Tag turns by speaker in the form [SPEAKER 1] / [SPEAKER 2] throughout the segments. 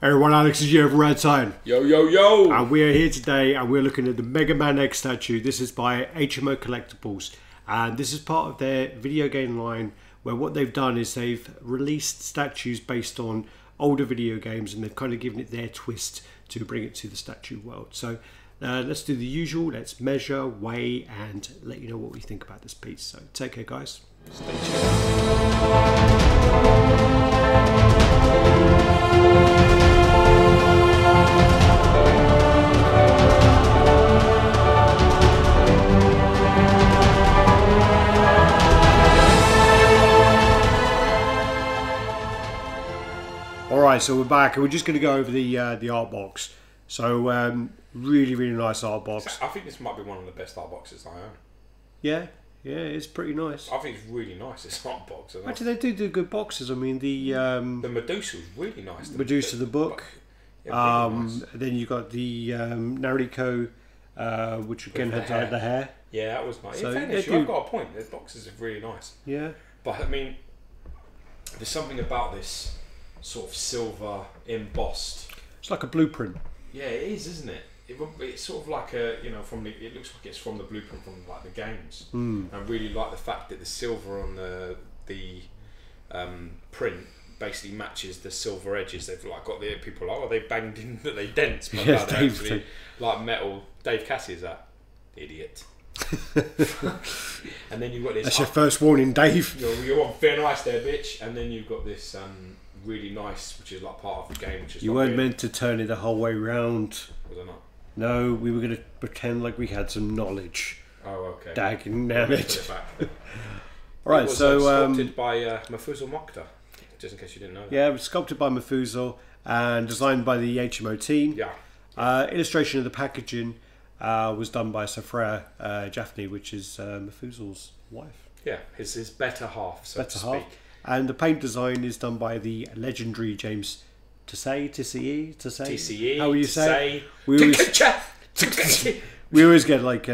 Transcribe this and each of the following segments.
[SPEAKER 1] Everyone, Alex is here for RaddTitan.
[SPEAKER 2] Yo, yo, yo!
[SPEAKER 1] And we are here today and we're looking at the Megaman X statue. This is by HMO Collectibles. And this is part of their video game line where what they've done is they've released statues based on older video games and they've kind of given it their twist to bring it to the statue world. So let's do the usual. Let's measure, weigh, and let you know what we think about this piece. So take care, guys.
[SPEAKER 2] Stay tuned.
[SPEAKER 1] Alright, so we're back and we're just going to go over the art box. So really nice art box.
[SPEAKER 2] I think this might be one of the best art boxes I own.
[SPEAKER 1] Yeah, it's pretty nice.
[SPEAKER 2] I think it's really nice, this art box.
[SPEAKER 1] Actually, they do good boxes. I mean, the
[SPEAKER 2] Medusa's really nice.
[SPEAKER 1] The Medusa, the book.
[SPEAKER 2] Yeah, really nice.
[SPEAKER 1] Then you got the Nariko, which again had the hair.
[SPEAKER 2] Yeah, that was nice.
[SPEAKER 1] So
[SPEAKER 2] In fairness, I've got a point. The boxes are really nice.
[SPEAKER 1] Yeah.
[SPEAKER 2] But I mean, there's something about this sort of silver embossed.
[SPEAKER 1] It's like a blueprint.
[SPEAKER 2] Yeah, it is, isn't it? It's sort of like a, you know, it looks like it's from the blueprint from like the games. I really like the fact that the silver on the print basically matches the silver edges. They've like got the people like, oh, they banged in that they dense, but
[SPEAKER 1] Yes,
[SPEAKER 2] they actually like metal. Dave Cassie is that idiot. And then you've got this.
[SPEAKER 1] That's your first warning, Dave.
[SPEAKER 2] You're on fair nice there, bitch. And then you've got this really nice, which is like part of the game. Which is
[SPEAKER 1] You weren't meant to turn it the whole way round.
[SPEAKER 2] Was I not?
[SPEAKER 1] No, we were going to pretend like we had some knowledge.
[SPEAKER 2] Oh, okay.
[SPEAKER 1] Dagging damn it.
[SPEAKER 2] Right,
[SPEAKER 1] Right,
[SPEAKER 2] was,
[SPEAKER 1] so
[SPEAKER 2] sculpted by Mafuzal Mokhtar, just in case you didn't know that.
[SPEAKER 1] yeah, it was sculpted by Mafuzal and designed by the HMO team.
[SPEAKER 2] Yeah.
[SPEAKER 1] Illustration of the packaging was done by Safra Jaffney, which is Mafuzal's wife.
[SPEAKER 2] Yeah, his better half, so to speak.
[SPEAKER 1] And the paint design is done by the legendary James TCE. How will you say? We always get like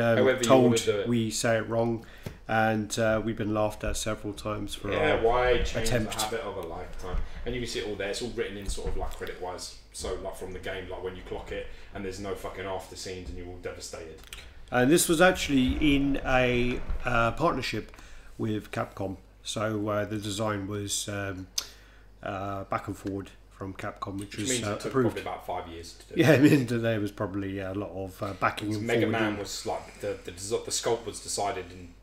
[SPEAKER 1] told we say it wrong, and we've been laughed at several times for our
[SPEAKER 2] why change
[SPEAKER 1] attempt.
[SPEAKER 2] The habit of a lifetime? And you can see it all there. It's all written in sort of like credit wise. So like from the game, like when you clock it, and there's no fucking after scenes, and you're all devastated.
[SPEAKER 1] And this was actually in a partnership with Capcom. So the design was back and forward from Capcom, which was
[SPEAKER 2] means it took
[SPEAKER 1] approved.
[SPEAKER 2] Probably about 5 years to do.
[SPEAKER 1] Yeah, I mean there was probably a lot of backing and
[SPEAKER 2] Megaman was like the sculpt was decided in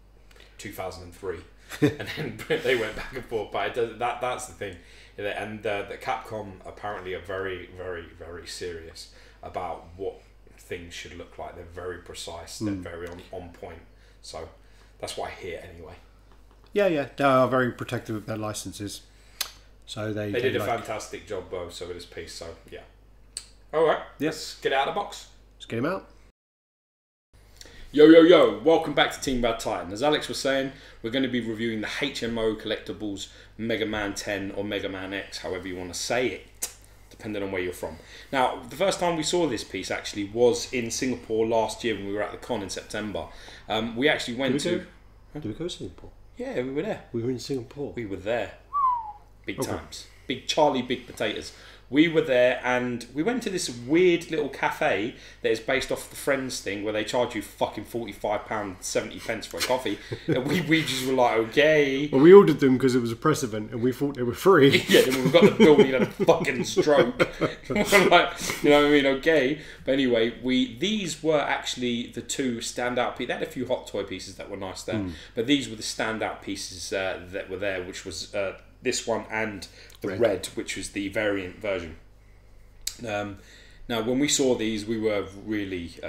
[SPEAKER 2] 2003, and then they went back and forth. But that's the thing, and the Capcom apparently are very serious about what things should look like. They're very precise. They're very on point. So that's what I hear anyway.
[SPEAKER 1] Yeah, they are very protective of their licenses. So they
[SPEAKER 2] did a fantastic job though, so with this piece. So yeah. All right. Let's get out of the box.
[SPEAKER 1] Let's get him out.
[SPEAKER 2] Yo! Welcome back to Team RaddTitan. As Alex was saying, we're going to be reviewing the HMO Collectibles Megaman 10 or Megaman X, however you want to say it, depending on where you're from. Now, the first time we saw this piece actually was in Singapore last year when we were at the con in September. We actually went to.
[SPEAKER 1] Did we go to Singapore?
[SPEAKER 2] Yeah, we were there.
[SPEAKER 1] We were in Singapore.
[SPEAKER 2] We were there. Big times. Big Charlie, big potatoes. We were there and we went to this weird little cafe that is based off the Friends thing where they charge you fucking £45.70 for a coffee. And we just were like, okay.
[SPEAKER 1] Well, we ordered them because it was a press event and we thought they were free.
[SPEAKER 2] Yeah, then we got the bill and we had a fucking stroke. Like, you know what I mean? Okay. But anyway, these were actually the two standout pieces. They had a few hot toy pieces that were nice there. But these were the standout pieces that were there, which was this one and the Red, which was the variant version. Now, when we saw these, we were really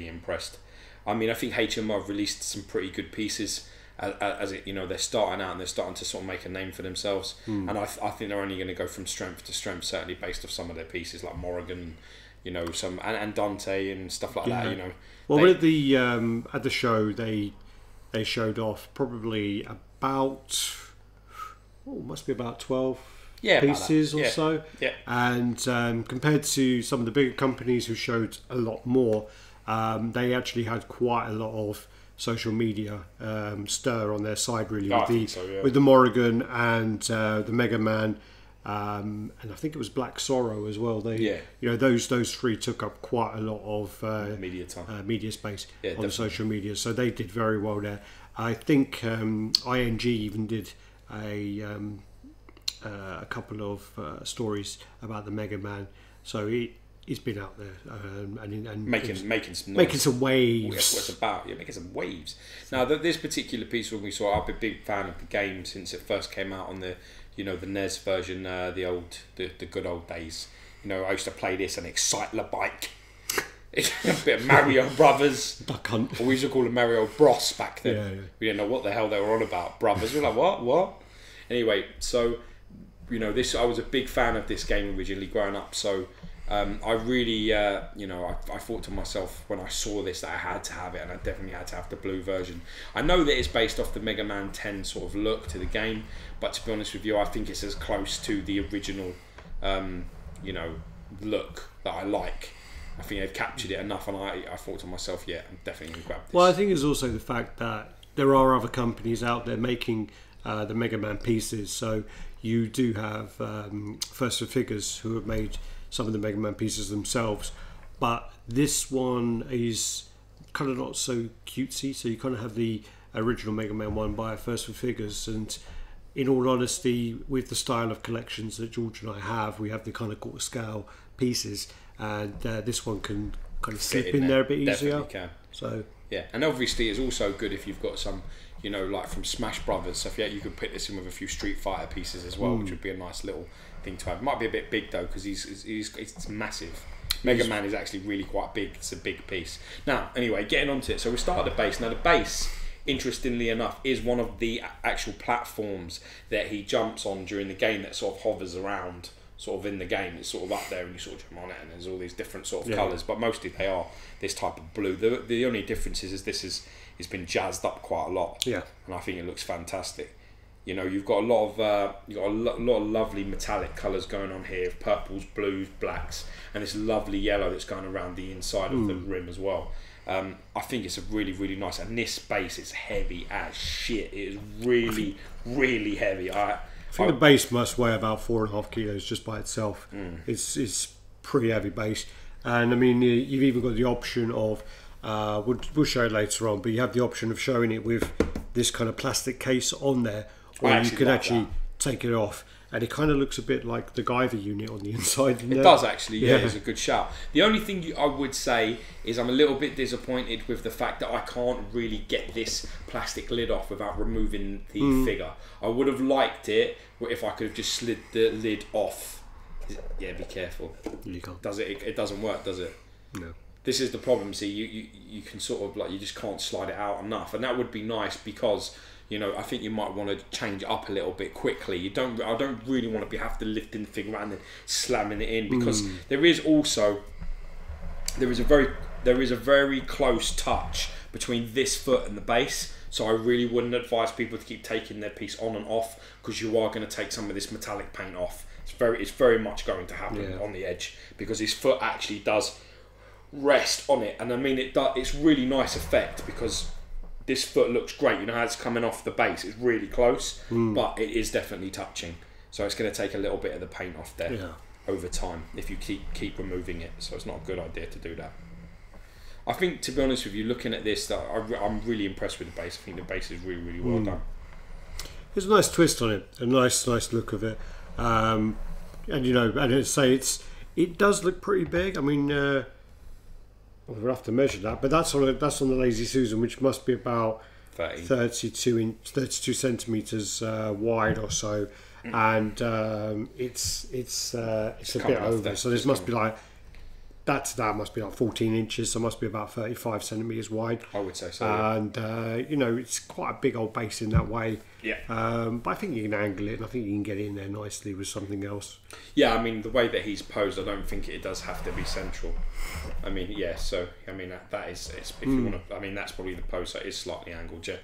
[SPEAKER 2] impressed. I mean, I think HMO have released some pretty good pieces. As it, you know, they're starting out and they're starting to sort of make a name for themselves. And I think they're only going to go from strength to strength, certainly based off some of their pieces like Morrigan, you know, some and Dante and stuff like that. You know.
[SPEAKER 1] Well, at the show, they showed off probably about. Must be about 12 pieces or so. Yeah. And compared to some of the bigger companies who showed a lot more, they actually had quite a lot of social media stir on their side, really, with the Morrigan and the Megaman. and I think it was Black Sorrow as well. They,
[SPEAKER 2] Yeah.
[SPEAKER 1] you know, those three took up quite a lot of
[SPEAKER 2] Media time.
[SPEAKER 1] media space
[SPEAKER 2] Yeah,
[SPEAKER 1] on
[SPEAKER 2] definitely.
[SPEAKER 1] social media, so they did very well there. I think ING even did a couple of stories about the Megaman, so he's been out there and
[SPEAKER 2] Making some noise.
[SPEAKER 1] making some waves.
[SPEAKER 2] That's what it's about. Yeah, making some waves. Now, this particular piece, when we saw, I've been a big fan of the game since it first came out on the, you know, the NES version, the good old days. You know, I used to play this and excite the bike. It's a bit of Mario Brothers.
[SPEAKER 1] Duck Hunt.
[SPEAKER 2] Or we used to call them Mario Bros back then.
[SPEAKER 1] Yeah.
[SPEAKER 2] We didn't know what the hell they were on about. Brothers. We were like, what? Anyway, so, you know, I was a big fan of this game originally growing up. So, I really, you know, I thought to myself when I saw this that I had to have it, and I definitely had to have the blue version. I know that it's based off the Mega Man 10 sort of look to the game, but to be honest with you, I think it's as close to the original, you know, look that I like. I think they've captured it enough, and I thought to myself, yeah, I'm definitely going to grab this.
[SPEAKER 1] Well, I think it's also the fact that there are other companies out there making the Mega Man pieces. So you do have First for Figures who have made some of the Mega Man pieces themselves, but this one is kind of not so cutesy. So you kind of have the original Mega Man one by First for Figures, and in all honesty, with the style of collections that George and I have, we have the kind of quarter scale pieces, and this one can kind of slip in there a bit easier.
[SPEAKER 2] Definitely can.
[SPEAKER 1] So
[SPEAKER 2] yeah, and obviously it's also good if you've got some, you know, like from Smash Brothers stuff. Yeah, you could put this in with a few Street Fighter pieces as well, which would be a nice little thing to have. Might be a bit big though, because it's massive. Mega Man is actually really quite big. It's a big piece. Now, anyway, getting onto it. So we start at the base. Now the base, interestingly enough, is one of the actual platforms that he jumps on during the game that sort of hovers around sort of in the game. It's sort of up there and you sort of jump on it, and there's all these different sort of colours, but mostly they are this type of blue. The only difference is this it's been jazzed up quite a lot.
[SPEAKER 1] Yeah.
[SPEAKER 2] And I think it looks fantastic. You know, you've got a lot of lovely metallic colours going on here, purples, blues, blacks, and this lovely yellow that's going around the inside of the rim as well. I think it's a really, really nice, and this base is heavy as shit. It is really, really heavy. I
[SPEAKER 1] think the base must weigh about 4.5 kilos just by itself. It's pretty heavy base, and I mean you've even got the option of we'll show it later on, but you have the option of showing it with this kind of plastic case on there, or you can actually take it off, and it kind of looks a bit like the Guyver unit on the inside.
[SPEAKER 2] It does actually, yeah. It's a good shout. The only thing I would say is I'm a little bit disappointed with the fact that I can't really get this plastic lid off without removing the figure. I would have liked it if I could have just slid the lid off. Yeah, be careful.
[SPEAKER 1] You can't.
[SPEAKER 2] Does it? It doesn't work, does it?
[SPEAKER 1] No.
[SPEAKER 2] This is the problem. See, you can sort of like, you just can't slide it out enough, and that would be nice because, you know, I think you might want to change it up a little bit quickly. I don't really want to have to lifting the figure around and slamming it in, because there is a very close touch between this foot and the base. So I really wouldn't advise people to keep taking their piece on and off, because you are going to take some of this metallic paint off. It's very much going to happen on the edge, because his foot actually does rest on it, and I mean it's really nice effect, because this foot looks great. You know how it's coming off the base, it's really close, but it is definitely touching, so it's going to take a little bit of the paint off there over time if you keep removing it. So it's not a good idea to do that. I think, to be honest with you, looking at this, that I'm really impressed with the base. I think the base is really, really well done.
[SPEAKER 1] There's a nice twist on it, a nice look of it, and you know, and I'd say it does look pretty big. I mean, we'll have to measure that, but that's on the Lazy Susan, which must be about 32 centimeters wide or so, and it's a bit over. So this must be like that must be like 14 inches, so it must be about 35 centimeters wide.
[SPEAKER 2] I would say so.
[SPEAKER 1] And you know, it's quite a big old base in that way.
[SPEAKER 2] Yeah.
[SPEAKER 1] But I think you can angle it, and I think you can get in there nicely with something else.
[SPEAKER 2] Yeah, I mean, the way that he's posed, I don't think it does have to be central. I mean, yeah. So I mean, that is, if you want to, I mean, that's probably the pose that is slightly angled. Yeah,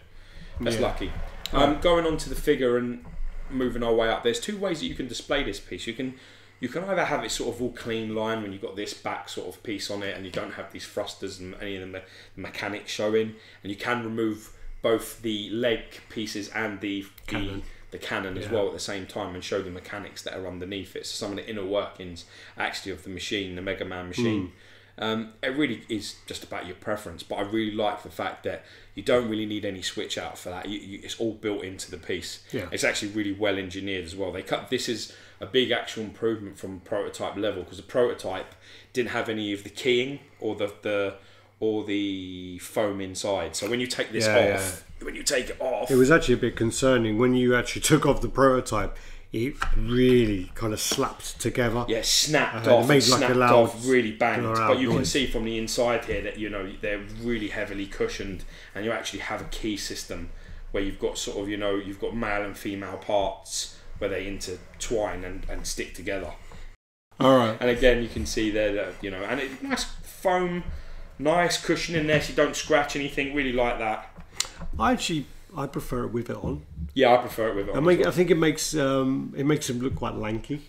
[SPEAKER 2] that's lucky. Going on to the figure and moving our way up. There's two ways that you can display this piece. You can either have it sort of all clean line when you've got this back sort of piece on it, and you don't have these thrusters and any of the mechanics showing, and you can remove both the leg pieces and the the cannon as well at the same time, and show the mechanics that are underneath it. So some of the inner workings actually of the machine, the Megaman machine. It really is just about your preference, but I really like the fact that you don't really need any switch out for that. It's all built into the piece. It's actually really well engineered as well. This is a big actual improvement from prototype level, because the prototype didn't have any of the keying or the foam inside. So when you take this off, when you take it off,
[SPEAKER 1] it was actually a bit concerning when you actually took off the prototype. It really kind of slapped together.
[SPEAKER 2] Yeah, snapped off.
[SPEAKER 1] It made
[SPEAKER 2] snapped
[SPEAKER 1] like
[SPEAKER 2] off, really banged. But you
[SPEAKER 1] noise.
[SPEAKER 2] can see from the inside here that they're really heavily cushioned, and you actually have a key system where you've got sort of you've got male and female parts where they intertwine and stick together.
[SPEAKER 1] All right.
[SPEAKER 2] And again, you can see there that and it nice foam, nice cushion in there, so you don't scratch anything. Really like that.
[SPEAKER 1] I prefer it with it on.
[SPEAKER 2] Yeah, I prefer it with it on.
[SPEAKER 1] I think it makes him look quite lanky.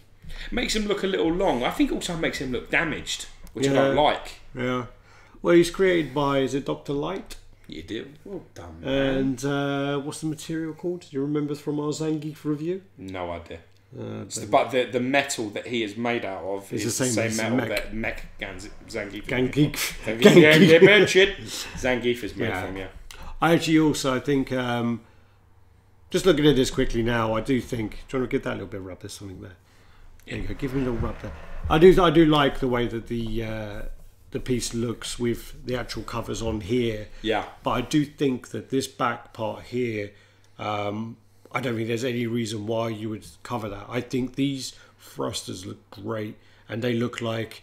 [SPEAKER 2] Makes him look a little long. I think also makes him look damaged, which I don't like.
[SPEAKER 1] Yeah. Well, he's created by, is it Dr. Light?
[SPEAKER 2] You do. Well done, man.
[SPEAKER 1] And what's the material called? Do you remember from our Zangief review?
[SPEAKER 2] No idea. But the metal that he is made out of is the same metal that Zangief is made from. Yeah.
[SPEAKER 1] I think just looking at this quickly now, I do think, do you want to get that little bit of rub? There's something there. There you go. Give me a little rub there. I do like the way that the piece looks with the actual covers on here.
[SPEAKER 2] Yeah.
[SPEAKER 1] But I do think that this back part here, I don't think there's any reason why you would cover that. I think these thrusters look great, and they look like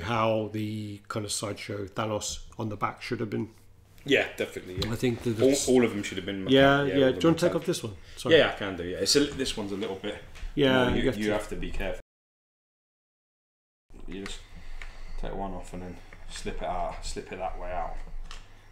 [SPEAKER 1] how the kind of Sideshow Thanos on the back should have been.
[SPEAKER 2] Yeah, definitely. Yeah.
[SPEAKER 1] I think that
[SPEAKER 2] all of them should have been.
[SPEAKER 1] Yeah. Do you want to take off this one? Sorry.
[SPEAKER 2] Yeah, I can do. Yeah, this one's a little bit.
[SPEAKER 1] Yeah,
[SPEAKER 2] you have to be careful. You just take one off and then slip it that way out,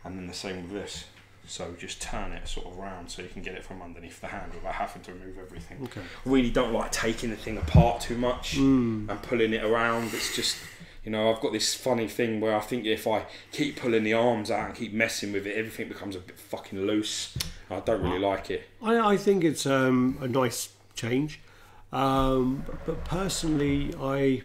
[SPEAKER 2] and then the same with this. So just turn it sort of round so you can get it from underneath the hand without having to remove everything.
[SPEAKER 1] Okay.
[SPEAKER 2] Really don't like taking the thing apart too much and pulling it around. It's just. I've got this funny thing where I think if I keep pulling the arms out and keep messing with it, everything becomes a bit fucking loose. I don't really like it.
[SPEAKER 1] I think it's a nice change, but personally, I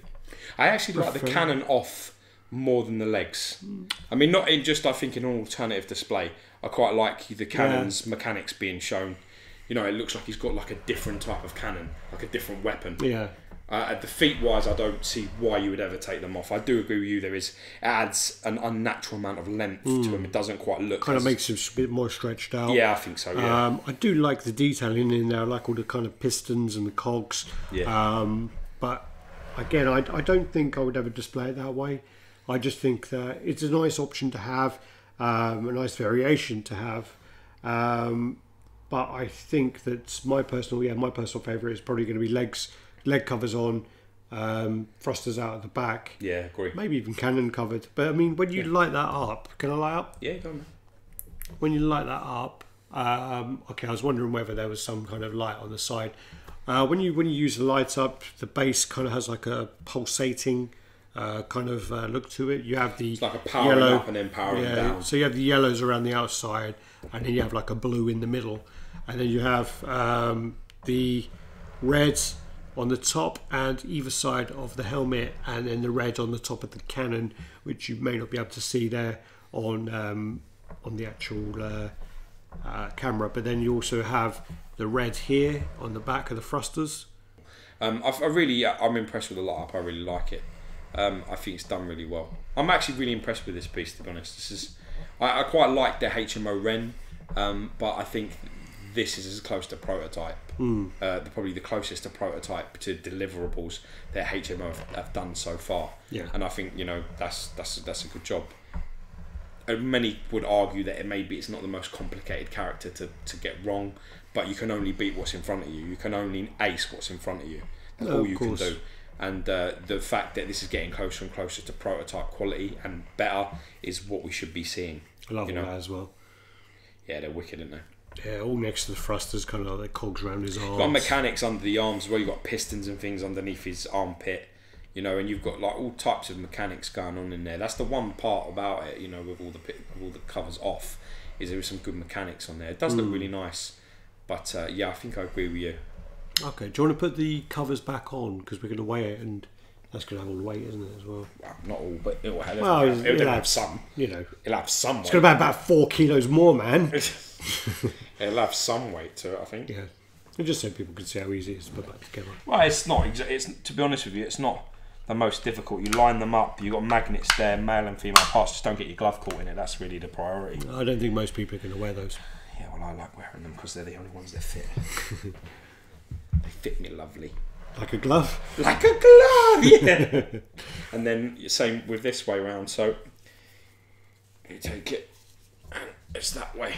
[SPEAKER 2] actually like the cannon off more than the legs. I mean, not in just I think in an alternative display. I quite like the cannon's mechanics being shown. It looks like he's got like a different type of cannon, like a different weapon.
[SPEAKER 1] Yeah.
[SPEAKER 2] At the feet wise, I don't see why you would ever take them off. I do agree with you. It adds an unnatural amount of length to him. It doesn't quite look.
[SPEAKER 1] Kind of makes him a bit more stretched out.
[SPEAKER 2] Yeah, I think so. Yeah.
[SPEAKER 1] I do like the detailing in there. I like all the kind of pistons and the cogs.
[SPEAKER 2] Yeah.
[SPEAKER 1] But again, I don't think I would ever display it that way. I just think that it's a nice option to have, a nice variation to have. But I think that my personal favourite is probably going to be leg covers on, thrusters out at the back.
[SPEAKER 2] Yeah, agree.
[SPEAKER 1] Maybe even cannon covered. But I mean, when you light that up, can I light up?
[SPEAKER 2] Yeah, go on.
[SPEAKER 1] When you light that up, okay, I was wondering whether there was some kind of light on the side. When you use the lights up, the base kind of has like a pulsating kind of look to it. You have the
[SPEAKER 2] it's like a powering
[SPEAKER 1] yellow
[SPEAKER 2] up and then powering down.
[SPEAKER 1] So you have the yellows around the outside, and then you have like a blue in the middle, and then you have the reds on the top and either side of the helmet, and then the red on the top of the cannon, which you may not be able to see there on the actual camera. But then you also have the red here on the back of the thrusters. I'm impressed with the light up. I really like it. I think it's done really well. I'm actually really impressed with this piece, to be honest. I quite like the HMO Ren, but I think this is as close to prototype, probably the closest to prototype to deliverables that HMO have done so far. Yeah.
[SPEAKER 2] And I think that's a good job. Many would argue that it's not the most complicated character to get wrong, but you can only beat what's in front of you. You can only ace what's in front of you. That's all you can do. And the fact that this is getting closer and closer to prototype quality and better is what we should be seeing.
[SPEAKER 1] I love that as well.
[SPEAKER 2] Yeah, they're wicked, aren't they?
[SPEAKER 1] Yeah, all next to the thrusters, kind of like the cogs around his arms.
[SPEAKER 2] You've got mechanics under the arms as well. You've got pistons and things underneath his armpit, and you've got like all types of mechanics going on in there. That's the one part about it, with all the covers off, is there is some good mechanics on there. It does look really nice. But yeah, I think I agree with you.
[SPEAKER 1] Okay, do you want to put the covers back on, because we're going to weigh it, and that's going to have all the weight, isn't it, as well?
[SPEAKER 2] Well, not all, but it'll have,
[SPEAKER 1] it'll
[SPEAKER 2] have some.
[SPEAKER 1] You know,
[SPEAKER 2] it'll have some weight.
[SPEAKER 1] It's going to have about 4 kilos more, man.
[SPEAKER 2] It'll have some weight to it, I think.
[SPEAKER 1] Yeah, and just so people can see how easy it is to put back together.
[SPEAKER 2] Well, it's not. It's, to be honest with you, it's not the most difficult. You line them up. You've got magnets there, male and female parts. Just don't get your glove caught in it. That's really the priority.
[SPEAKER 1] I don't think most people are going to wear those.
[SPEAKER 2] Yeah, well, I like wearing them because they're the only ones that fit. They fit me lovely.
[SPEAKER 1] Like a glove?
[SPEAKER 2] Like a glove, yeah. And then same with this way round. So you take it and it's that way.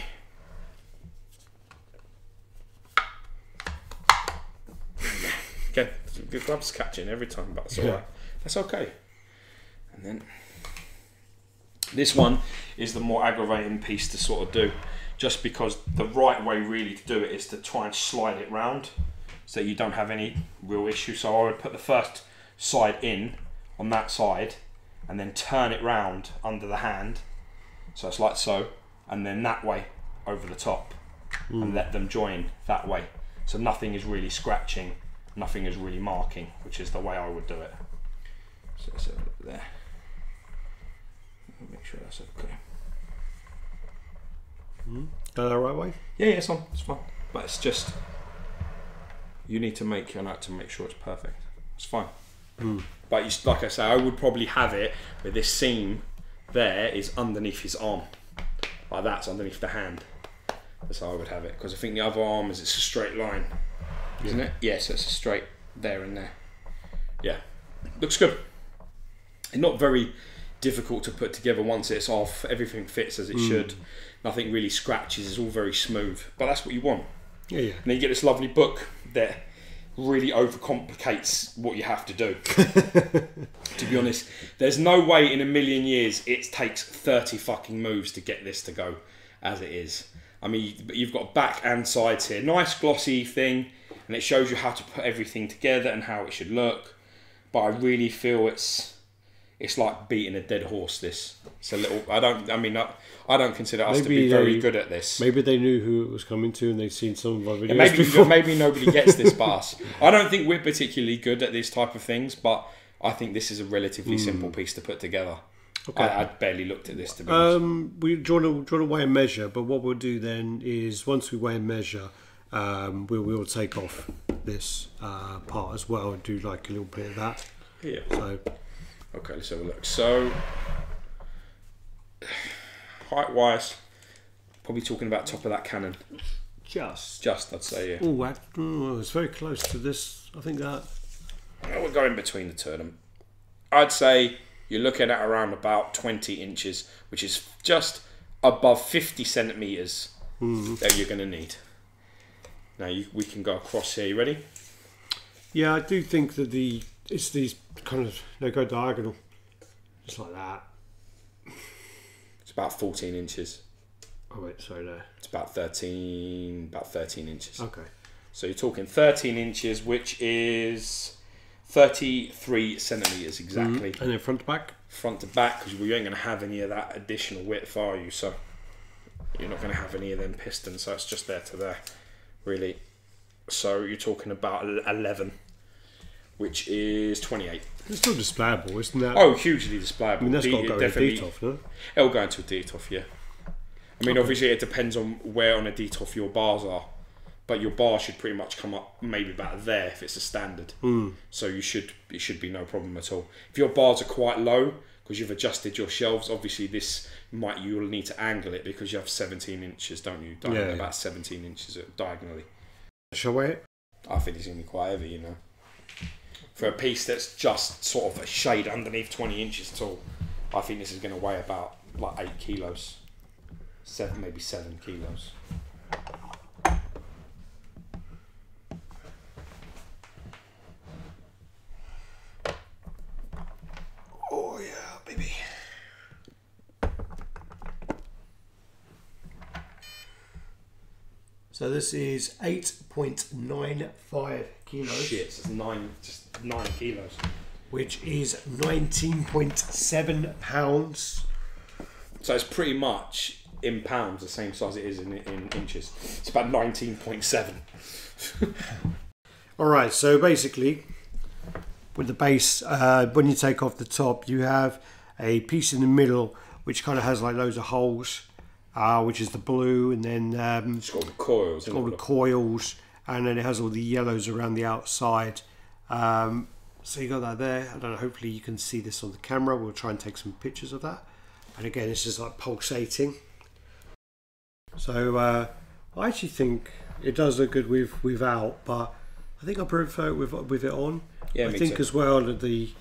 [SPEAKER 2] Again, the gloves catching every time, but that's alright. That's okay. And then this one is the more aggravating piece to sort of do, just because the right way really to do it is to try and slide it round so you don't have any real issue. So I would put the first side in on that side and then turn it round under the hand, so it's like so, and then that way over the top, and let them join that way, so nothing is really scratching, nothing is really marking, which is the way I would do it. So let's have a look there. Make sure that's okay.
[SPEAKER 1] Go the right way?
[SPEAKER 2] Yeah, it's on. It's fine. But it's just, you need to make your note to make sure it's perfect. It's fine. But you, like I say, I would probably have it where this seam there is underneath his arm. Like that's underneath the hand. That's how I would have it. Because I think the other arm is, it's a straight line. Isn't it? Yeah, so it's a straight there and there. Yeah. Looks good. And not very difficult to put together once it's off. Everything fits as it should. Nothing really scratches. It's all very smooth. But that's what you want.
[SPEAKER 1] Yeah, yeah.
[SPEAKER 2] And then you get this lovely book that really overcomplicates what you have to do. To be honest, there's no way in a million years it takes 30 fucking moves to get this to go as it is. I mean, you've got back and sides here. Nice glossy thing, and it shows you how to put everything together and how it should look. But I really feel it's like beating a dead horse. This, it's a little. I don't consider us to be very good at this.
[SPEAKER 1] Maybe they knew who it was coming to, and they'd seen some of our videos before.
[SPEAKER 2] Maybe nobody gets this but us. I don't think we're particularly good at this type of things, but I think this is a relatively simple piece to put together. Okay. I barely looked at this, to be honest.
[SPEAKER 1] We draw to weigh and measure, but what we'll do then is once we weigh and measure, we'll take off this part as well and do like a little bit of that.
[SPEAKER 2] Yeah.
[SPEAKER 1] So.
[SPEAKER 2] Okay, let's have a look. So, height-wise, probably talking about top of that cannon. Just, I'd say, yeah.
[SPEAKER 1] Oh, it's very close to this. I think that.
[SPEAKER 2] We're going between the two of them. I'd say you're looking at around about 20 inches, which is just above 50 centimetres that you're going to need. Now, we can go across here. You ready?
[SPEAKER 1] Yeah, I do think that it's these kind of, they go diagonal, just like that.
[SPEAKER 2] It's about 14 inches.
[SPEAKER 1] Oh wait, sorry, there.
[SPEAKER 2] It's about 13 inches.
[SPEAKER 1] Okay.
[SPEAKER 2] So you're talking 13 inches, which is 33 centimetres exactly.
[SPEAKER 1] And then front to back?
[SPEAKER 2] Front to back, because we ain't going to have any of that additional width, are you? So you're not going to have any of them pistons, so it's just there to there, really. So you're talking about 11. Which is 28.
[SPEAKER 1] It's still displayable, isn't that?
[SPEAKER 2] Oh, hugely displayable.
[SPEAKER 1] I mean, that's got to go in a DTOF, no?
[SPEAKER 2] It'll go into a DTOF, yeah. I mean, obviously, it depends on where on a DTOF your bars are. But your bar should pretty much come up maybe about there if it's a standard. So it should be no problem at all. If your bars are quite low, because you've adjusted your shelves, obviously you'll need to angle it because you have 17 inches, don't you? About 17 inches diagonally.
[SPEAKER 1] Shall we weigh it?
[SPEAKER 2] I think it's going to be quite heavy, you know. For a piece that's just sort of a shade underneath 20 inches tall, I think this is going to weigh about like 8 kilos. 7 kilos. Oh yeah, baby.
[SPEAKER 1] So this is 8.95 kilos.
[SPEAKER 2] Shit, it's just 9 kilos.
[SPEAKER 1] Which is 19.7 pounds.
[SPEAKER 2] So it's pretty much in pounds the same size it is in inches. It's about 19.7.
[SPEAKER 1] Alright, so basically, with the base, when you take off the top, you have a piece in the middle which kind of has like loads of holes, which is the blue, and then
[SPEAKER 2] It's got the coils.
[SPEAKER 1] all the coils, and then it has all the yellows around the outside. So you got that there. I don't know, hopefully you can see this on the camera. We'll try and take some pictures of that. And again, this is like pulsating. So I actually think it does look good without, but I think I prefer it with it on.
[SPEAKER 2] Yeah,
[SPEAKER 1] I think as well that you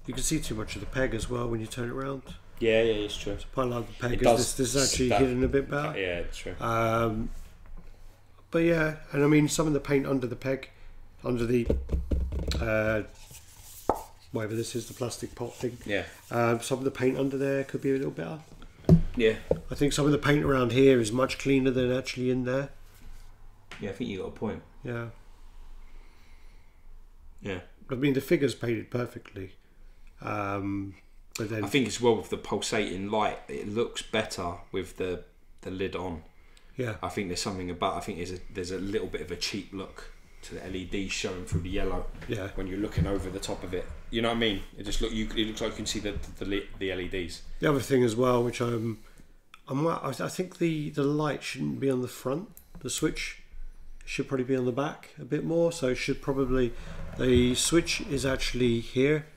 [SPEAKER 1] can see too much of the peg as well when you turn it around.
[SPEAKER 2] Yeah, it's true.
[SPEAKER 1] So quite like the peg. This is actually hidden a bit better.
[SPEAKER 2] Yeah, it's true.
[SPEAKER 1] But yeah, and I mean some of the paint under the peg, under the whatever this is, the plastic pot thing.
[SPEAKER 2] Yeah.
[SPEAKER 1] Some of the paint under there could be a little better.
[SPEAKER 2] Yeah.
[SPEAKER 1] I think some of the paint around here is much cleaner than actually in there.
[SPEAKER 2] Yeah, I think you got a point.
[SPEAKER 1] Yeah.
[SPEAKER 2] Yeah.
[SPEAKER 1] I mean, the figure's painted perfectly. But then
[SPEAKER 2] I think as well with the pulsating light, it looks better with the lid on.
[SPEAKER 1] Yeah.
[SPEAKER 2] I think there's something about. I think there's a little bit of a cheap look to the LED showing through the yellow.
[SPEAKER 1] Yeah.
[SPEAKER 2] When you're looking over the top of it, you know what I mean. It just it looks like you can see the LEDs.
[SPEAKER 1] The other thing as well, which I think the light shouldn't be on the front. The switch should probably be on the back a bit more. So it should probably, the switch is actually here,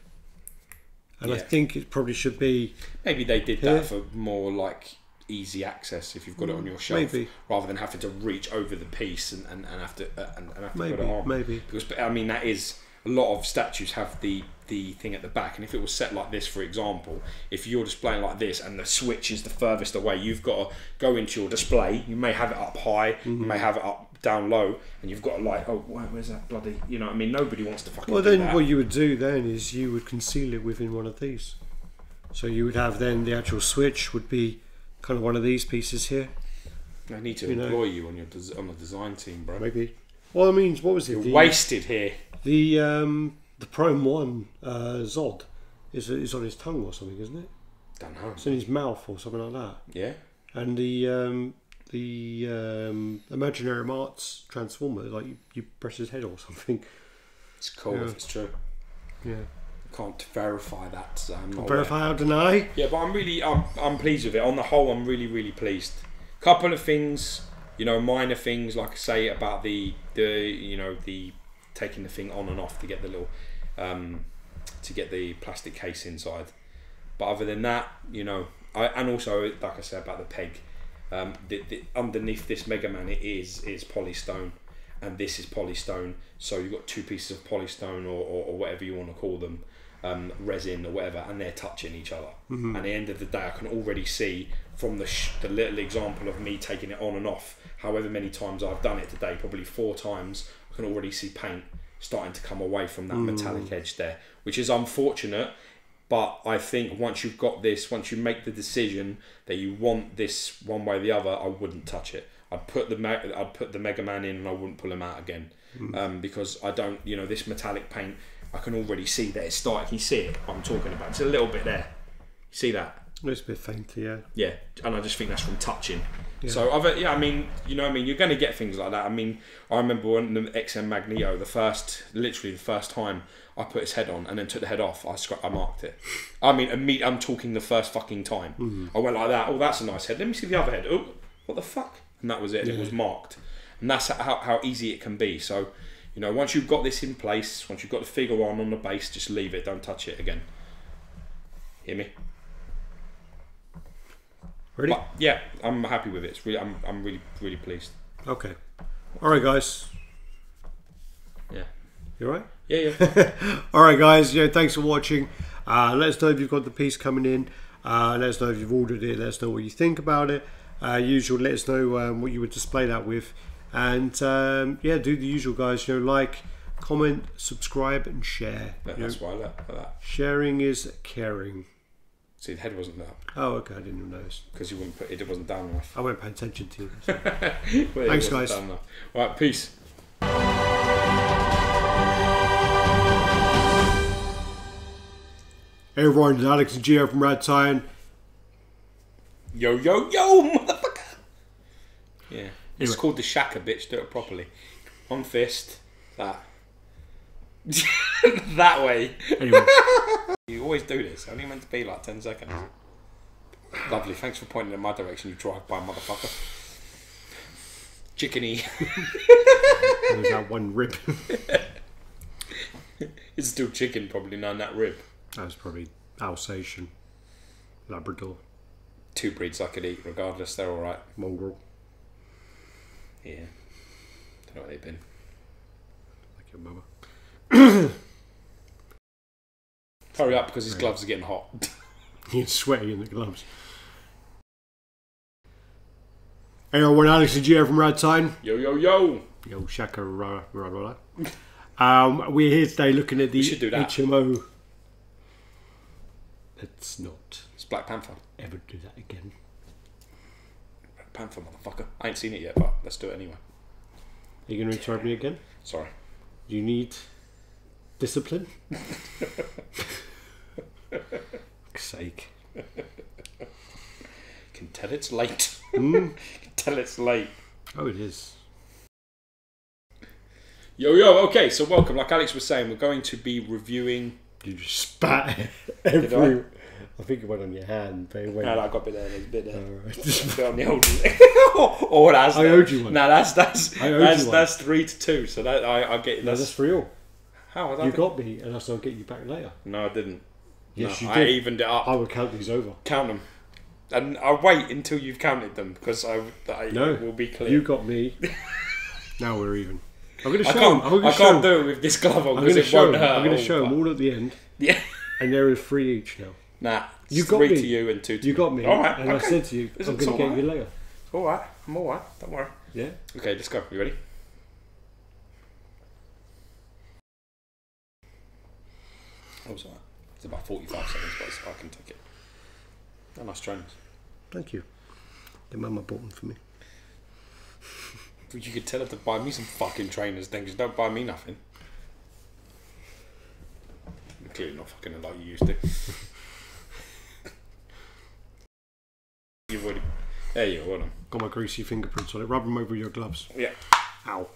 [SPEAKER 1] and I think it probably should be.
[SPEAKER 2] Maybe they did
[SPEAKER 1] here.
[SPEAKER 2] that for more like easy access if you've got it on your shelf,
[SPEAKER 1] maybe,
[SPEAKER 2] rather than having to reach over the piece and have to
[SPEAKER 1] maybe,
[SPEAKER 2] put it on.
[SPEAKER 1] Maybe
[SPEAKER 2] because I mean that is a lot of statues have the thing at the back, and if it was set like this, for example, if you're displaying like this and the switch is the furthest away, you've got to go into your display. You may have it up high, you may have it up down low, and you've got to like, oh, where's that bloody? You know what I mean? Nobody wants to fucking.
[SPEAKER 1] Well,
[SPEAKER 2] do
[SPEAKER 1] then
[SPEAKER 2] that.
[SPEAKER 1] what you would do then is you would conceal it within one of these. So you would have then the actual switch would be kind of one of these pieces here.
[SPEAKER 2] I need to employ you on on the design team, bro.
[SPEAKER 1] Maybe. Well, I mean, what was it?
[SPEAKER 2] You're wasted here.
[SPEAKER 1] The Prime 1 Zod is on his tongue or something, isn't it?
[SPEAKER 2] Don't know.
[SPEAKER 1] It's in his mouth or something like that.
[SPEAKER 2] Yeah.
[SPEAKER 1] And the Imaginary Arts Transformer, like you press his head or something.
[SPEAKER 2] It's cool if it's true.
[SPEAKER 1] Yeah.
[SPEAKER 2] I can't verify that. So I'm not
[SPEAKER 1] verify or deny.
[SPEAKER 2] Yeah, but I'm pleased with it. On the whole, I'm really pleased. Couple of things, minor things, like I say about the taking the thing on and off to get the little to get the plastic case inside. But other than that, and also like I said about the peg, the underneath this Megaman it is polystone, and this is polystone. So you've got two pieces of polystone or whatever you want to call them. Resin or whatever, and they're touching each other. And at the end of the day, I can already see from the little example of me taking it on and off, however many times I've done it today, probably 4 times, I can already see paint starting to come away from that metallic edge there, which is unfortunate. But I think once you've got this, once you make the decision that you want this one way or the other, I wouldn't touch it. I'd put the Megaman in and I wouldn't pull him out again, because I don't, this metallic paint, I can already see that it's starting. Can you see it? I'm talking about. It's a little bit there. You see that?
[SPEAKER 1] It's a bit fainter, yeah.
[SPEAKER 2] Yeah, and I just think that's from touching.
[SPEAKER 1] Yeah.
[SPEAKER 2] So I mean, you're going to get things like that. I mean, I remember when the XM Magneto, literally the first time I put his head on and then took the head off, I marked it. I mean, I'm talking the first fucking time. I went like that. Oh, that's a nice head. Let me see the other head. Oh, what the fuck? And that was it. Yeah. It was marked, and that's how easy it can be. So. Once you've got this in place, once you've got the figure on the base, just leave it. Don't touch it again. Hear me?
[SPEAKER 1] Ready?
[SPEAKER 2] But, yeah, I'm happy with it. It's really, I'm really pleased.
[SPEAKER 1] Okay. All right, guys.
[SPEAKER 2] Yeah.
[SPEAKER 1] You all right?
[SPEAKER 2] Yeah.
[SPEAKER 1] All right, guys. Thanks for watching. Let us know if you've got the piece coming in. Let us know if you've ordered it. Let us know what you think about it. Usual. Let us know what you would display that with. And do the usual, guys. Like, comment, subscribe, and share.
[SPEAKER 2] That's why I like that.
[SPEAKER 1] Sharing is caring.
[SPEAKER 2] See, the head wasn't up.
[SPEAKER 1] Oh, okay. I didn't even notice.
[SPEAKER 2] Because you wouldn't it wasn't down enough.
[SPEAKER 1] I won't pay attention to you. So.
[SPEAKER 2] Well,
[SPEAKER 1] thanks, guys.
[SPEAKER 2] All right, peace.
[SPEAKER 1] Hey everyone, it's Alex and Gio from RaddTitan.
[SPEAKER 2] Yo, motherfucker. Yeah. It's called the Shaka, bitch. Do it properly. On fist. That. That way.
[SPEAKER 1] Anyway.
[SPEAKER 2] You always do this. Only meant to be like 10 seconds. Lovely. Thanks for pointing in my direction, you drive-by motherfucker. Chickeny.
[SPEAKER 1] There's that one rib.
[SPEAKER 2] It's still chicken, probably, not that rib.
[SPEAKER 1] That was probably Alsatian. Labrador.
[SPEAKER 2] 2 breeds I could eat, regardless. They're alright.
[SPEAKER 1] Mongrel.
[SPEAKER 2] Yeah. Don't know what they've been.
[SPEAKER 1] Like your mama.
[SPEAKER 2] Hurry up, because his gloves are getting hot.
[SPEAKER 1] He's sweaty in the gloves. Hey everyone, Alex and Gio from RaddTitan.
[SPEAKER 2] Yo, yo, yo!
[SPEAKER 1] Yo, Shaka, we're here today looking at the HMO. Let's not.
[SPEAKER 2] It's Black Panther.
[SPEAKER 1] Ever do that again.
[SPEAKER 2] Black Panther, motherfucker. I ain't seen it yet, but let's do it anyway.
[SPEAKER 1] Are you going to interrupt me again?
[SPEAKER 2] Sorry.
[SPEAKER 1] Do you need discipline? For sake.
[SPEAKER 2] Can tell it's late.
[SPEAKER 1] Mm?
[SPEAKER 2] Can tell it's late.
[SPEAKER 1] Oh, it is.
[SPEAKER 2] Yo, yo, okay, so welcome. Like Alex was saying, we're going to be reviewing...
[SPEAKER 1] You just spat every... I think it went on your hand, but it went...
[SPEAKER 2] No, I got a bit there. There's a bit there.
[SPEAKER 1] Right.
[SPEAKER 2] A bit on the old... Oh, that's...
[SPEAKER 1] I owed you one.
[SPEAKER 2] No, that's 3-2, so that I get...
[SPEAKER 1] No, that's for real.
[SPEAKER 2] How?
[SPEAKER 1] You got me, and I said I'll get you back later.
[SPEAKER 2] No, I didn't.
[SPEAKER 1] Yes,
[SPEAKER 2] no,
[SPEAKER 1] you did.
[SPEAKER 2] I evened it up.
[SPEAKER 1] I will count these over.
[SPEAKER 2] Count them. And I'll wait until you've counted them, because I will be clear.
[SPEAKER 1] You got me. Now we're even. I'm going to show them.
[SPEAKER 2] I can't do it with this glove on, because it won't hurt.
[SPEAKER 1] I'm going to show them all at the end.
[SPEAKER 2] Yeah.
[SPEAKER 1] And there is 3 each now.
[SPEAKER 2] Nah.
[SPEAKER 1] You got
[SPEAKER 2] 3
[SPEAKER 1] me.
[SPEAKER 2] to you and 2 to me.
[SPEAKER 1] You got me.
[SPEAKER 2] All right.
[SPEAKER 1] And
[SPEAKER 2] okay.
[SPEAKER 1] I said to you, I'm going to get you later.
[SPEAKER 2] All right. I'm all right. Don't worry.
[SPEAKER 1] Yeah.
[SPEAKER 2] Okay, let's go. You ready? That was alright. It's about 45 seconds, but I can take it. Oh, nice trainers.
[SPEAKER 1] Thank you. Your mama bought them for me.
[SPEAKER 2] You could tell her to buy me some fucking trainers then, because don't buy me nothing. I'm clearly not fucking like you used to. You've already... There you go, well done.
[SPEAKER 1] Got my greasy fingerprints on it. Rub them over your gloves.
[SPEAKER 2] Yeah.
[SPEAKER 1] Ow.